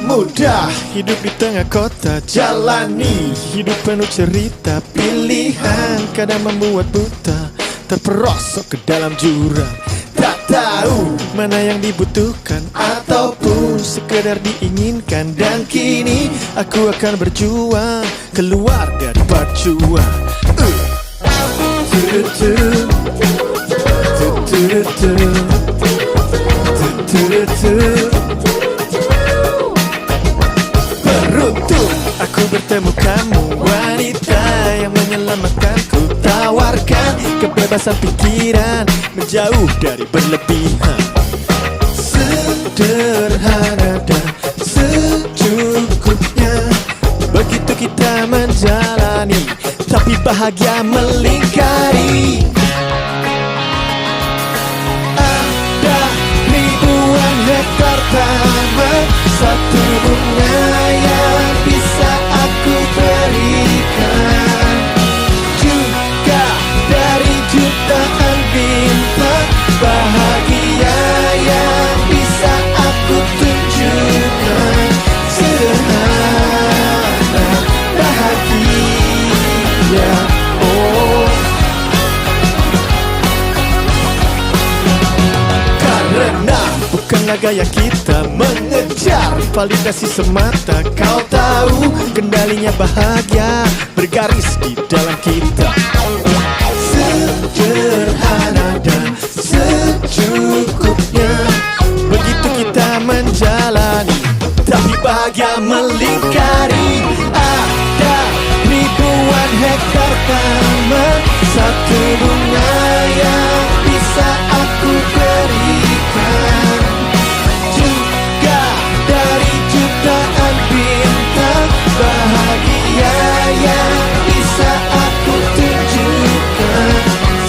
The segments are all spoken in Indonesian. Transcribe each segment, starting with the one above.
muda, hidup di tengah kota, jalani hidup penuh cerita. Pilihan kadang membuat buta, terperosok ke dalam jurang. Tak tahu mana yang dibutuhkan ataupun sekedar diinginkan. Dan kini aku akan berjuang keluar dari pacuan. Beruntung aku bertemu kamu, wanita yang menyelamatkanku. Tawarkan kebebasan pikiran, menjauh dari berlebihan. Sederhana dan secukupnya, begitu kita menjalani, tapi bahagia melingkari. Ada ribuan hektar taman, satu bunga yang bisa aku berikan. Juga dari jutaan bintang, bahagia yang bisa aku tunjukkan. Sederhana, bahagia, oh. Karena bukanlah gaya kita mengejar validasi semata. Kau tahu kendalinya bahagia bergaris di dalam kita. Sederhana dan secukupnya, begitu kita menjalani, tapi bahagia melingkari. Ada ribuan hektar taman, satu bunga yang bisa aku berikan. Juga dari jutaan bintang, bahagia yang bisa aku tunjukkan.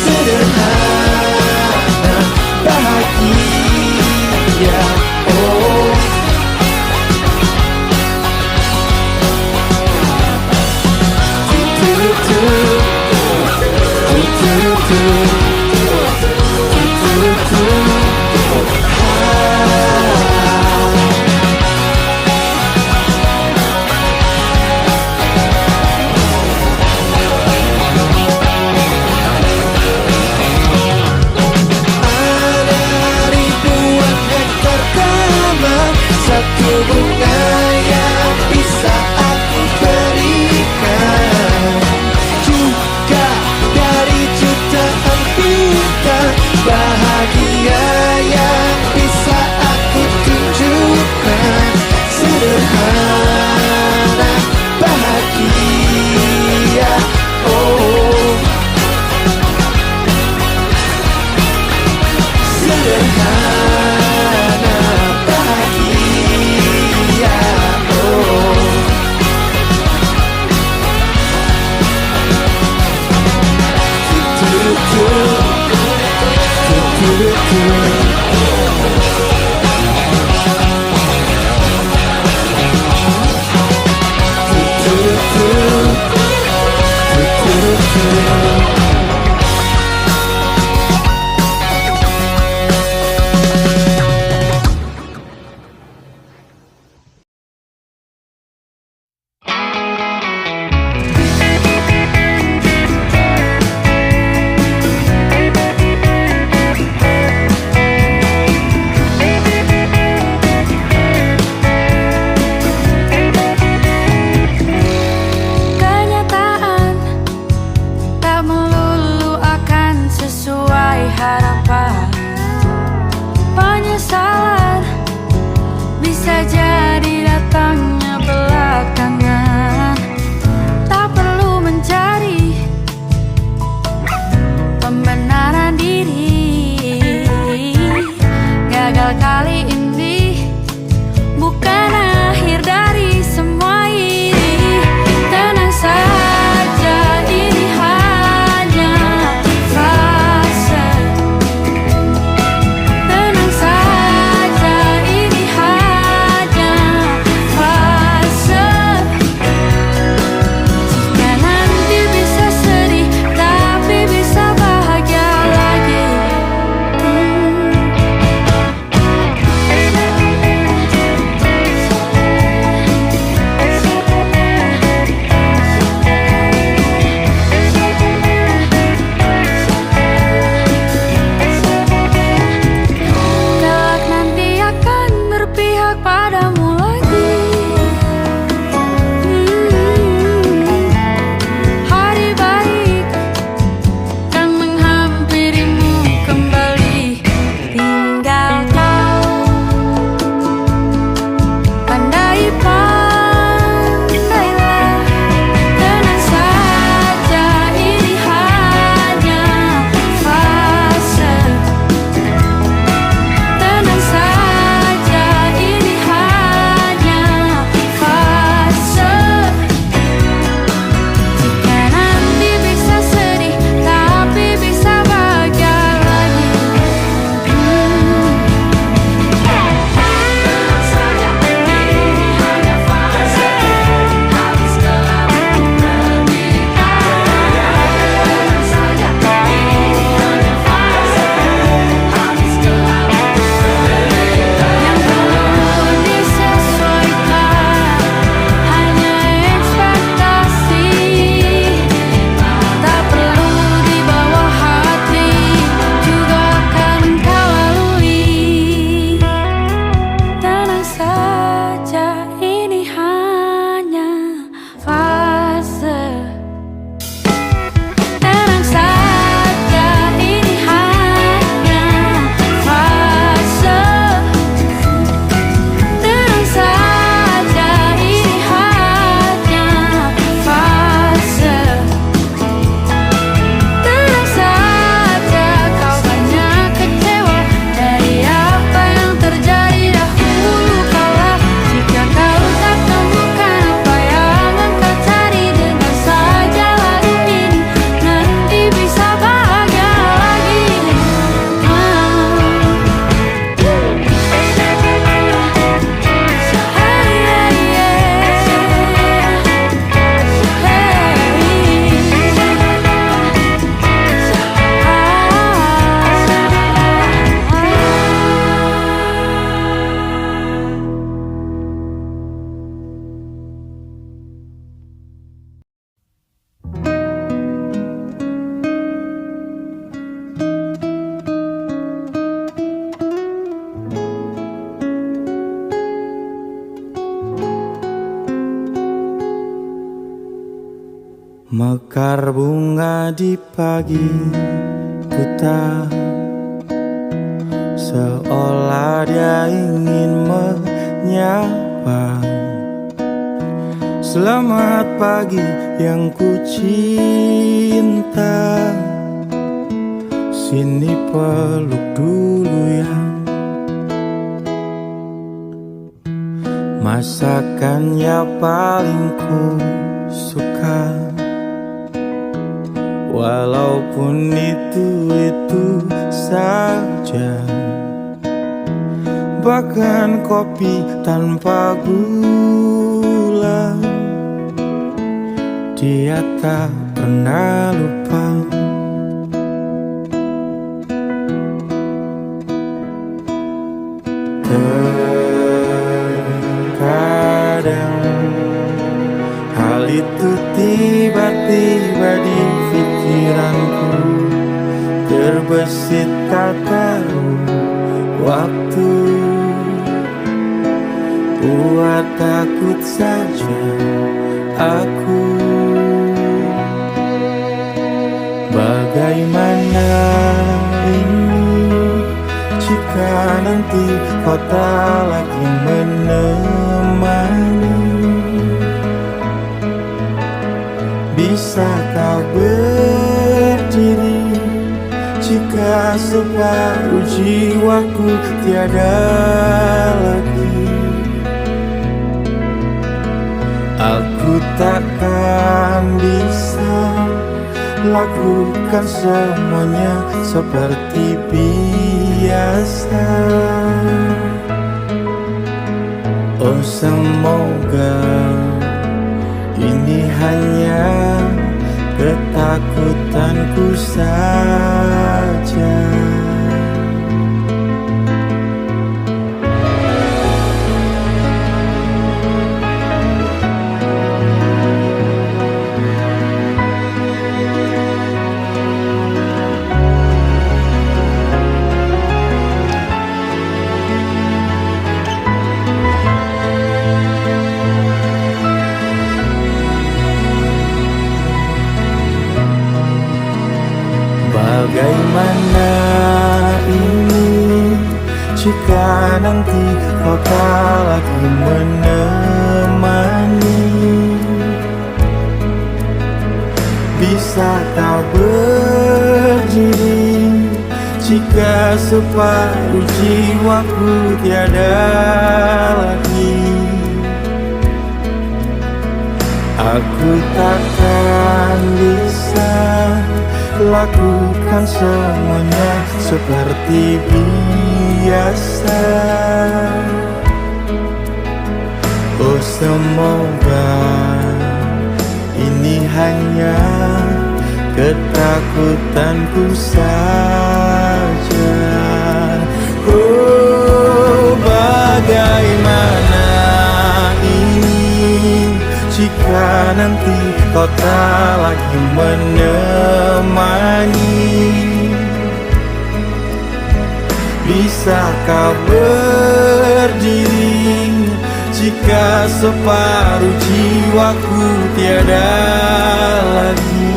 Sederhana, bahagia, oh. Satu bunga yang bisa aku berikan. Juga dari jutaan bintang, bahagia yang bisa aku tunjukkan. Sederhana, bahagia, oh. Sederhana, Mekar bunga di pagi buta, seolah dia ingin menyapa. Selamat pagi yang ku cinta, sini peluk dulu ya. Masakannya paling ku suka, walaupun itu saja. Bahkan kopi tanpa gula, dia tak pernah lupa. Terkadang hal itu tiba-tiba di pikiranku, terbesit tak tahu waktu. Buat takut saja aku. Bagaimana ini jika nanti kau tak lagi menemani? Bisa kau berdiri jika separuh jiwaku tiada lagi? Aku takkan bisa lakukan semuanya seperti biasa. Oh, semoga ini hanya ketakutanku saja. Bagaimana ini jika nanti kau tak lagi menemani? Bisa kau berdiri jika separuh jiwaku tiada lagi? Aku takkan bisa lakukan semuanya seperti biasa. Oh, semoga ini hanya ketakutanku saja. Oh, bagaimana ini jika nanti kau tak lagi menemani? Bisa kau berdiri jika separuh jiwaku tiada lagi?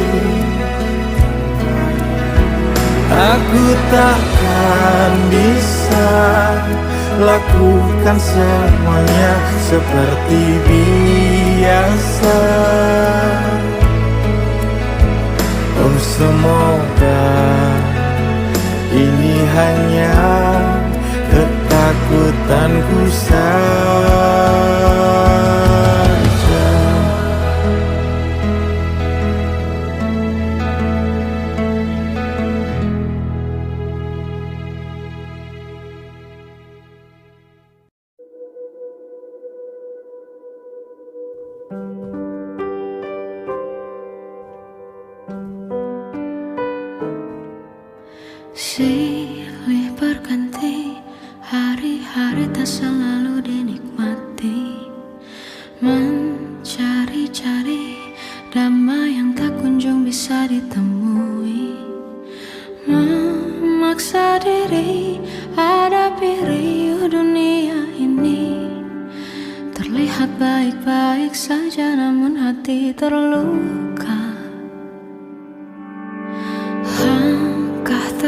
Aku takkan bisa lakukan semuanya seperti biasa. Oh, semoga ini hanya ketakutanku saja. Silih berganti, hari-hari tak selalu dinikmati, mencari-cari damai yang tak kunjung bisa ditemui, memaksa diri hadapi riuh dunia ini. Terlihat baik-baik saja namun hati terluka.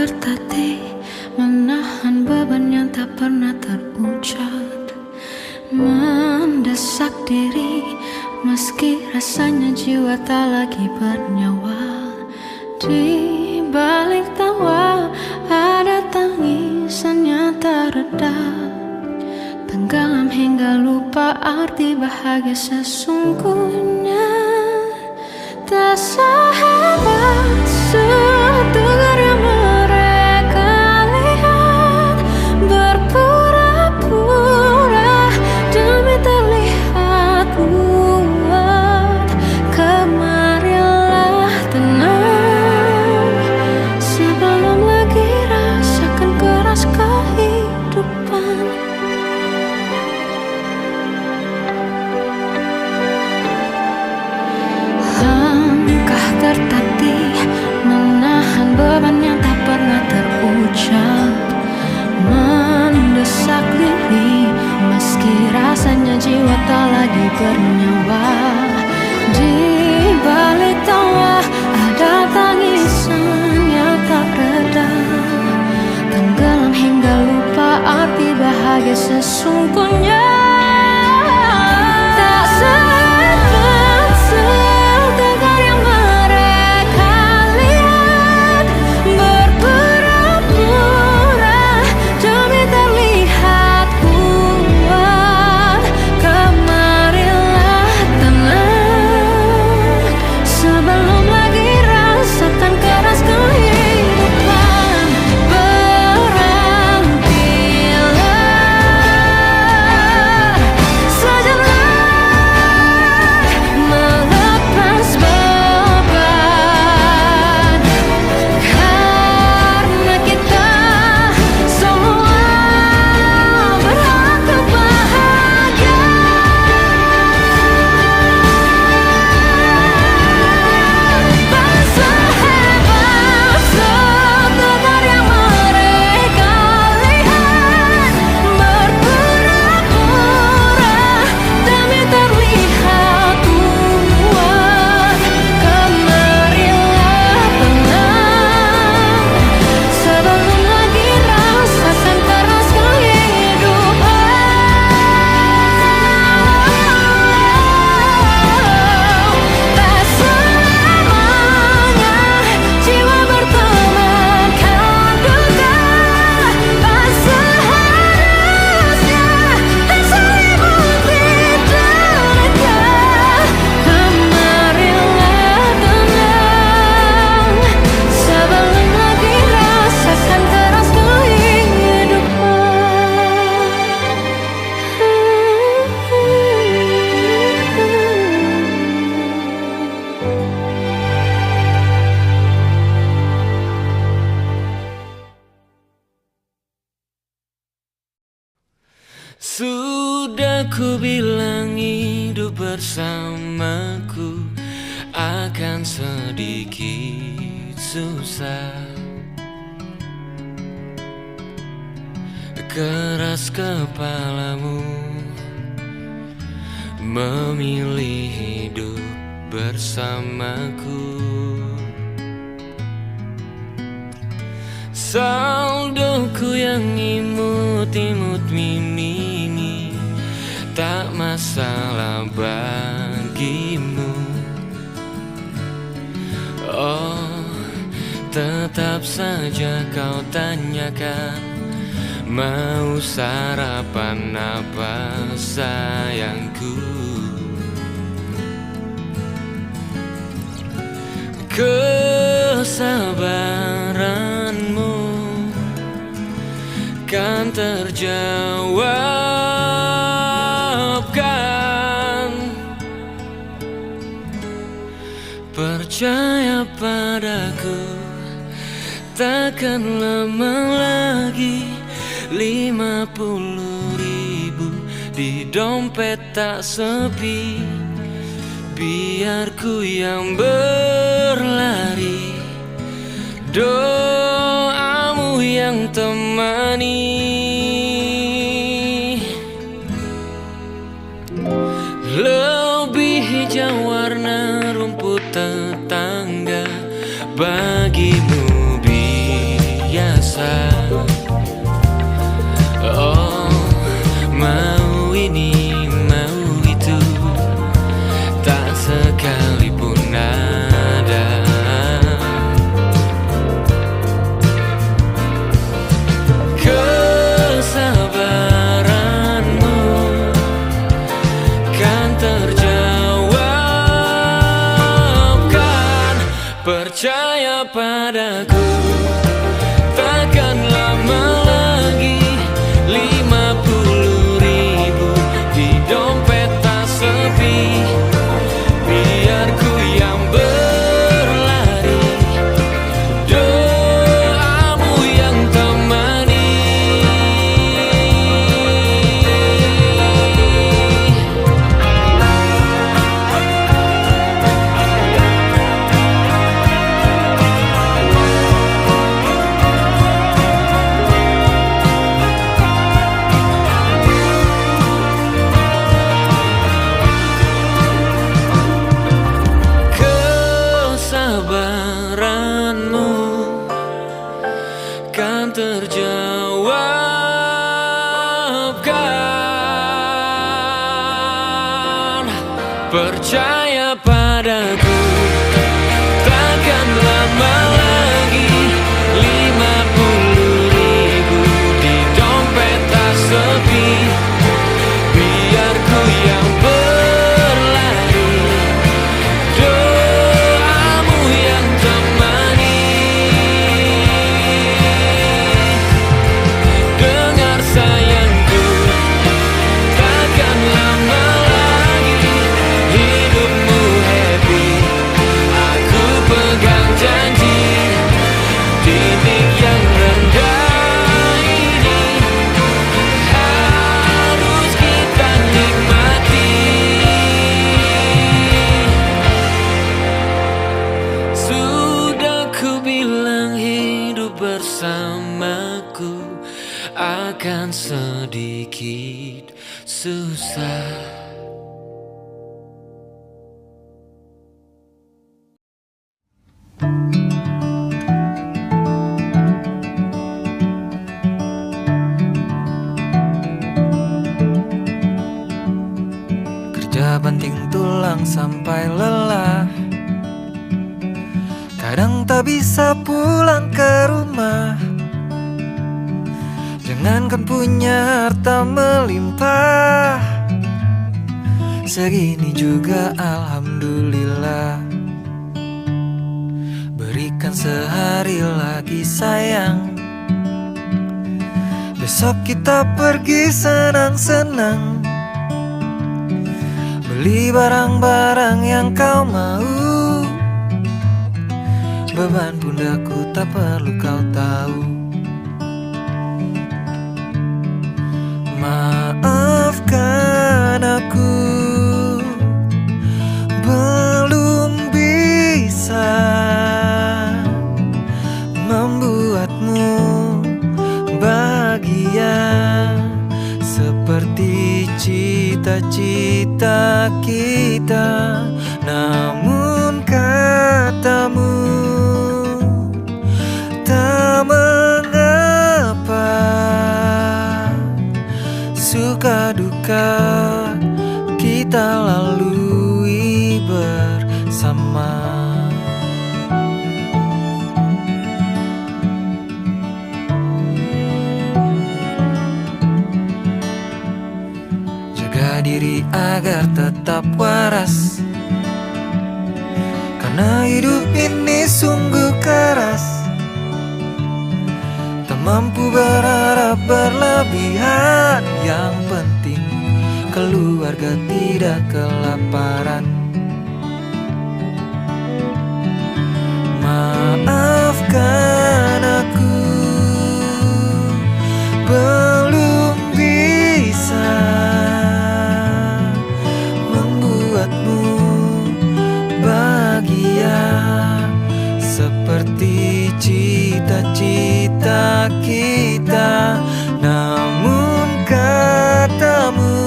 tertatih menahan beban yang tak pernah terucap, mendesak diri meski rasanya jiwa tak lagi bernyawa. Di balik tawa ada tangisan yang tak reda, tenggelam hingga lupa arti bahagia sesungguhnya. Tak sehebat setegar yang mereka lihat, berpura-pura demi terlihat kuat. Kemarilah tenang sebelum lagi rasakan keras kehidupan. Langkah tertatih menahan beban yang tak pernah terucap, mendesak diri meski rasanya jiwa tak lagi bernyawa. Di balik tawa ada tangisan yang tak reda, tenggelam hingga lupa arti bahagia sesungguhnya. Tak sehebat setegar yang mereka lihat, berpura-pura demi terlihat kuat. Kemarilah tenang sebelum lagi rasakan keras kehidupan. Berhentilah sejenak melepas beban, karena kita semua berhak untuk bahagia. Tak sehebat setegar yang mereka lihat, berpura-pura demi terlihat kuat. Kemarilah tenang sebelum lagi rasakan keras kehidupan. Tak selamanya jiwa bertemankan duka, tak seharusnya diselimuti derita. Kemarilah tenang sebelum lagi rasakan keras Sudah ku bilang hidup bersamaku akan sedikit susah. Keras kepalamu memilih hidup bersamaku. Saldoku yang imut-imut mini tak masalah bagimu. Oh, tetap saja kau tanyakan, mau sarapan apa sayangku? Kesabaranmu kan terjawabkan. Percaya padaku, takkan lama lagi 50.000 di dompet tak sepi. Biar ku yang berlari, doamu yang temani. Lebih hijau warna rumput tetangga bagimu biar susah. Oh, mau ini mau itu, tak sekalipun ada. Kesabaranmu kan terjawabkan. Percaya padaku, takkan lama lagi 50.000 di dompet tak sepi. Biar ku yang berlari, doamu yang temani. Kesabaranmu kan terjawabkan. Percaya padaku, takkan lama lagi 50.000 di dompet tak sepi. Biar ku yang berlari, doamu yang temani. Dengar sayangku, takkan lama lagi hidupmu happy. Aku pegang janji, titik yang rendah ini harus kita nikmati. Sudah ku bilang hidup bersamaku akan sedikit susah. Kerja banting tulang sampai lelah, kadang tak bisa pulang ke rumah. Jangankan punya harta melimpah, segini juga alhamdulillah. Berikan sehari lagi sayang, besok kita pergi senang-senang. Beli barang-barang yang kau mau, beban pundakku tak perlu kau tahu. Maafkan aku, belum bisa membuatmu bahagia seperti cita-cita kita. Namun katamu tak mengapa, suka duka kita lalui bersama. Jaga diri agar tetap waras, karena hidup ini sungguh keras. Tak mampu berharap berlebihan, yang penting keluarga tidak kelaparan. Maafkan aku, belum bisa membuatmu bahagia seperti cita-cita kita. Namun katamu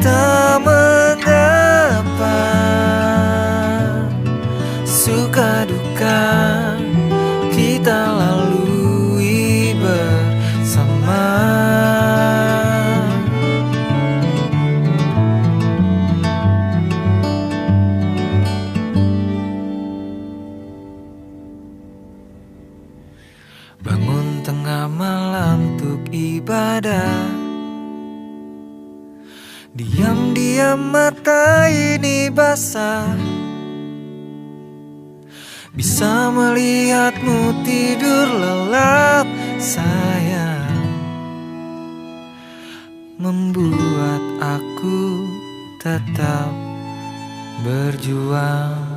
tak mengapa, suka duka kita kita lalui bersama. Bangun tengah malam untuk ibadah, diam-diam mata ini basah, bisa melihatmu tidur lelap sayang, membuat aku tetap berjuang.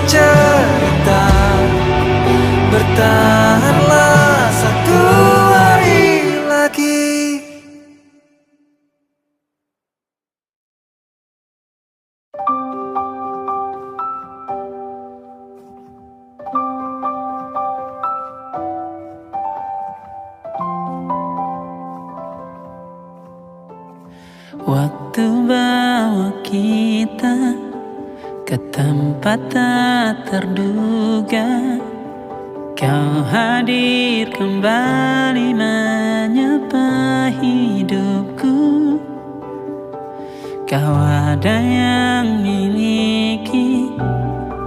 Cerita, bertahanlah satu hari lagi. Waktu bawa kita ke tempat tak terduga, kau hadir kembali menyapa hidupku. Kau ada yang miliki,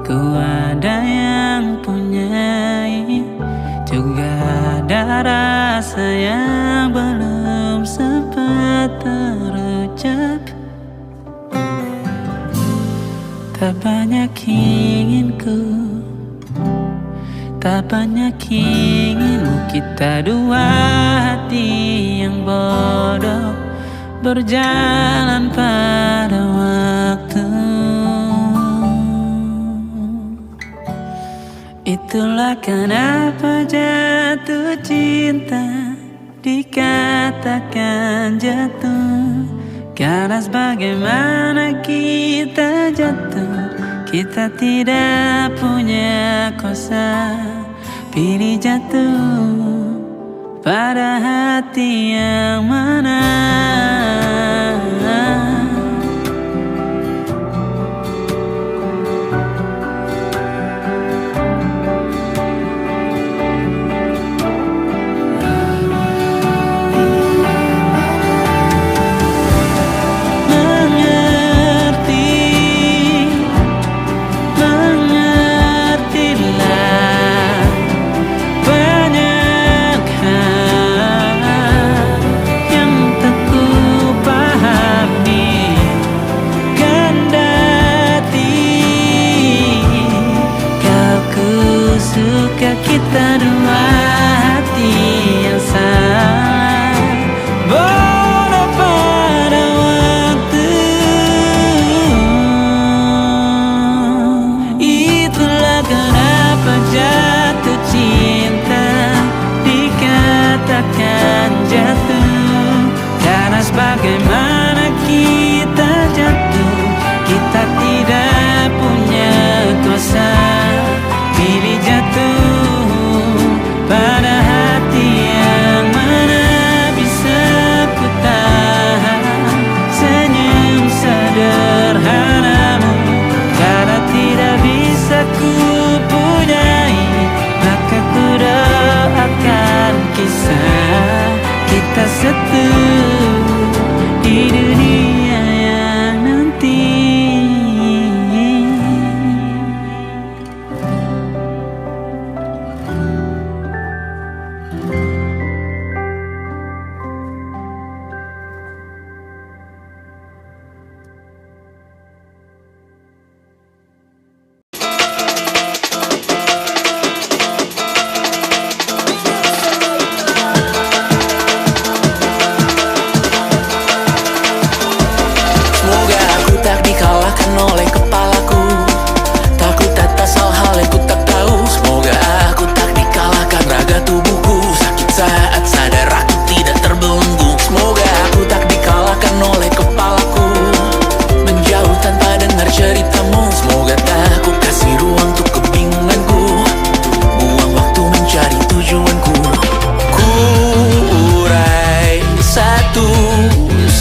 ku ada yang punyai, juga ada rasa yang belum sempat terucap. Tak banyak inginku, tak banyak inginmu. Kita dua hati yang bodoh berjalan pada waktu. Itulah kenapa jatuh cinta dikatakan jatuh, karena sebagaimana kita jatuh, kita tidak punya kuasa. Pilih jatuh pada hati yang mana. Kita dua hati yang sama, bodoh pada waktu. Itulah kenapa jatuh cinta dikatakan jatuh, karena sebagaimana kita jatuh, kita tidak punya kuasa. Pilih jatuh pada hati yang mana. Bisa ku tahan senyum sederhanamu, karena tidak bisa ku punyai, maka ku doakan kisah kita satu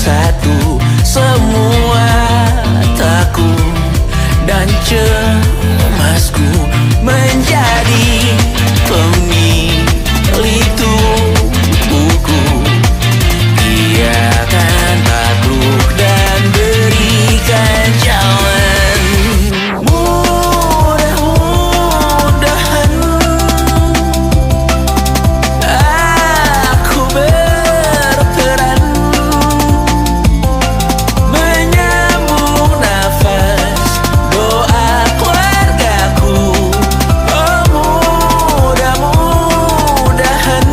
satu semua takut dan cemasku menjadi pemilik tubuhku. Dia akan takluk dan berikan jalan. Mudah-mudahan aku berperan menyambung nafas doa keluargaku. Oh, mudah-mudahan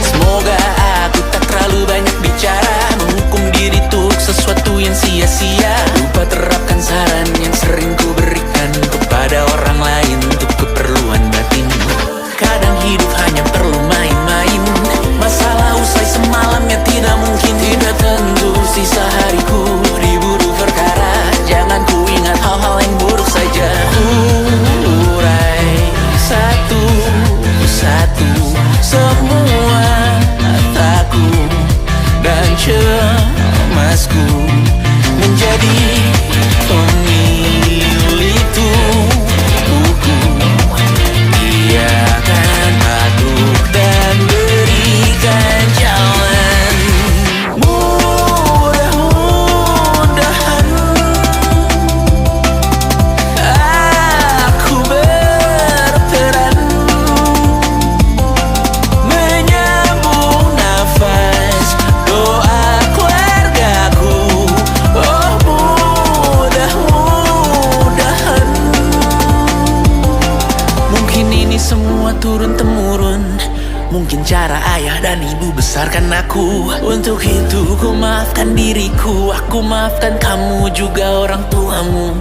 semoga aku tak terlalu banyak bicara, menghukum diri untuk sesuatu yang sia-sia. Lupa terapkan saran yang sering ku berikan kepada orang lain untuk keperluan batin. Kadang hidup hanya perlu main-main. Masalah usai semalamnya tidak mungkin. Tidak tentu sisa hariku diburu perkara. Jangan ku ingat hal-hal yang buruk saja. Urai satu-satu semua takut dan cemasku menjadi pemilik tubuhku. Dia akan takluk dan berikan jalan. Mudah-mudahan aku berperan menyambung nafas doa keluargaku. Oh, mudah-mudahan. Mungkin ini semua turun-temurun, mungkin cara ayah dan ibu besarkan aku. Untuk itu ku maafkan diriku, aku maafkan kamu juga orang tuamu.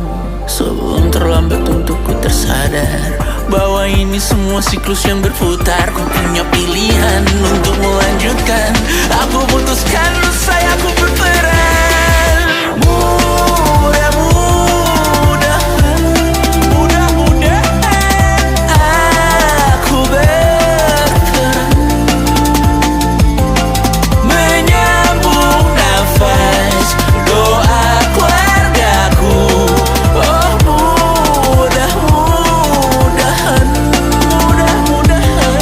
Sebelum terlambat untuk ku tersadar bahwa ini semua siklus yang berputar. Ku punya pilihan untuk melanjutkan. Aku putuskan usai aku berperan. Mudah-mudahan aku berperan menyambung nafas doa keluargaku. Oh, mudah-mudahan, mudah-mudahan.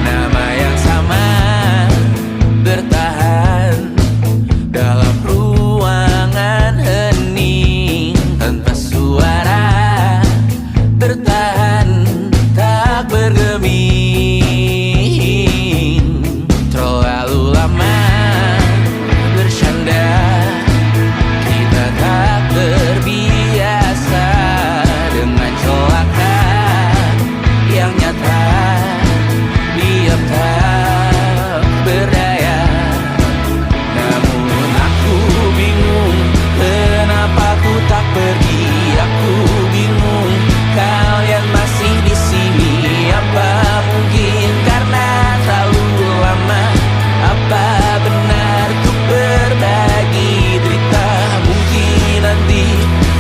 Nama yang sama bertahan dalam ruangan hening tanpa suara, bertahan tak bergeming. Terlalu lama bersandar, kita tak terbiasa dengan celaka yang nyata. Diam tak berdaya, namun aku bingung kenapa ku tak pergi. Aku bingung kalian masih di sini. Apa mungkin karena terlalu lama? Apa benar untuk berbagi derita? Mungkin nanti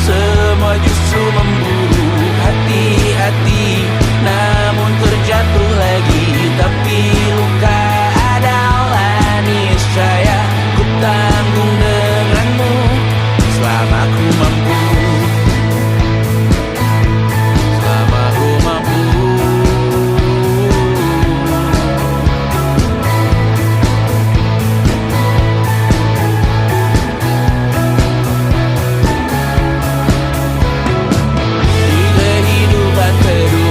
semua justru memburu hati-hati, namun terjatuh lagi. Tapi luka adalah niscaya ku tanggung denganmu selama ku mampu. Selama ku mampu. Di kehidupan kedua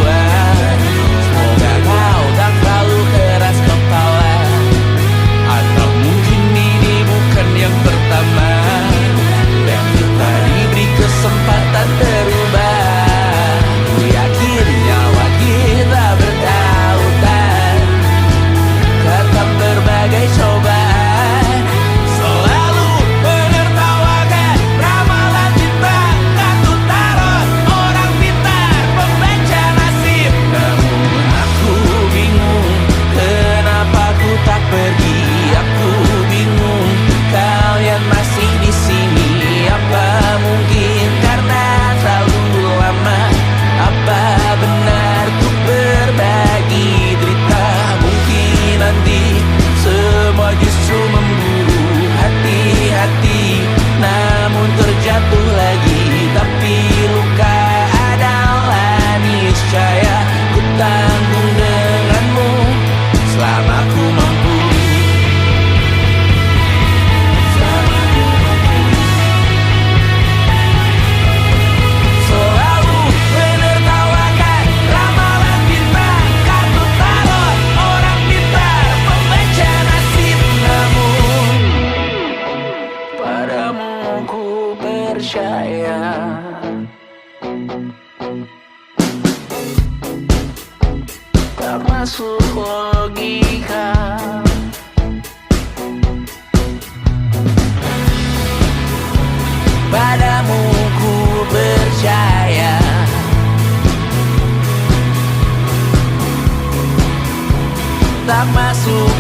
masuk logika. Padamu ku percaya, tak masuk